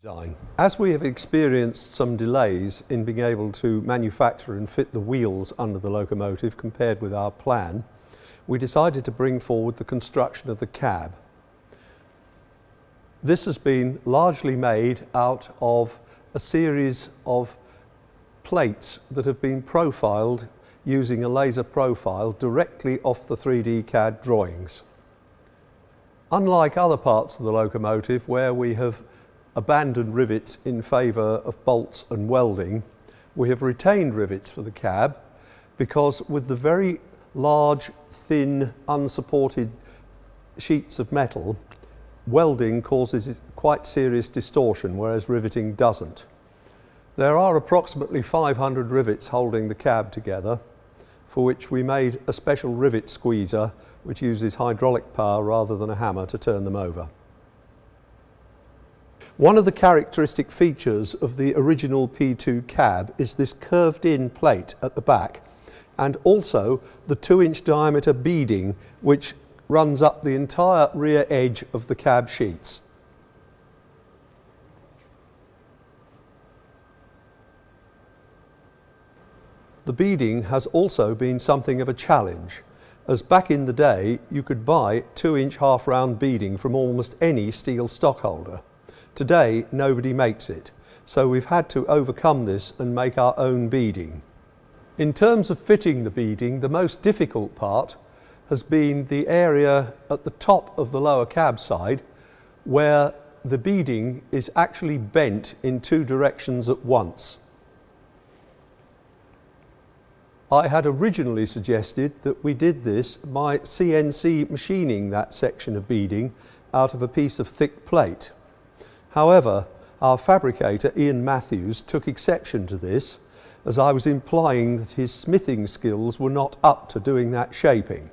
Design. As we have experienced some delays in being able to manufacture and fit the wheels under the locomotive compared with our plan, we decided to bring forward the construction of the cab. This has been largely made out of a series of plates that have been profiled using a laser profile directly off the 3D CAD drawings. Unlike other parts of the locomotive where we have abandoned rivets in favour of bolts and welding, we have retained rivets for the cab because with the very large, thin, unsupported sheets of metal, welding causes quite serious distortion, whereas riveting doesn't. There are approximately 500 rivets holding the cab together, for which we made a special rivet squeezer which uses hydraulic power rather than a hammer to turn them over. One of the characteristic features of the original P2 cab is this curved-in plate at the back, and also the 2-inch diameter beading which runs up the entire rear edge of the cab sheets. The beading has also been something of a challenge, as back in the day you could buy 2-inch half-round beading from almost any steel stockholder. Today nobody makes it, so we've had to overcome this and make our own beading. In terms of fitting the beading, the most difficult part has been the area at the top of the lower cab side where the beading is actually bent in 2 directions at once. I had originally suggested that we did this by CNC machining that section of beading out of a piece of thick plate. However, our fabricator Ian Matthews took exception to this, as I was implying that his smithing skills were not up to doing that shaping.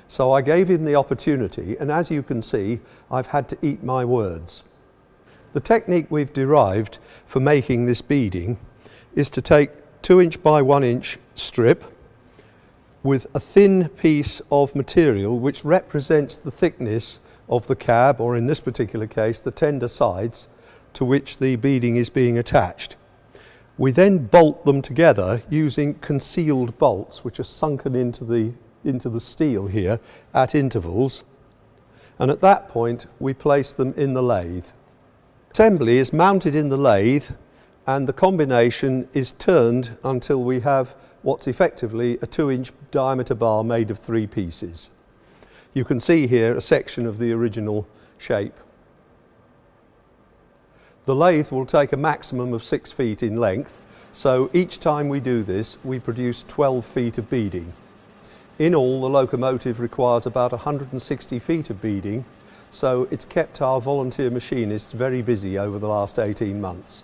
So I gave him the opportunity, and as you can see, I've had to eat my words. The technique we've derived for making this beading is to take 2-inch by 1-inch strip with a thin piece of material which represents the thickness of the cab, or in this particular case the tender sides to which the beading is being attached. We then bolt them together using concealed bolts which are sunken into the steel here at intervals, and at that point we place them in the lathe. Assembly is mounted in the lathe and the combination is turned until we have what's effectively a 2-inch diameter bar made of 3 pieces. You can see here a section of the original shape. The lathe will take a maximum of 6 feet in length, so each time we do this we produce 12 feet of beading. In all, the locomotive requires about 160 feet of beading, so it's kept our volunteer machinists very busy over the last 18 months.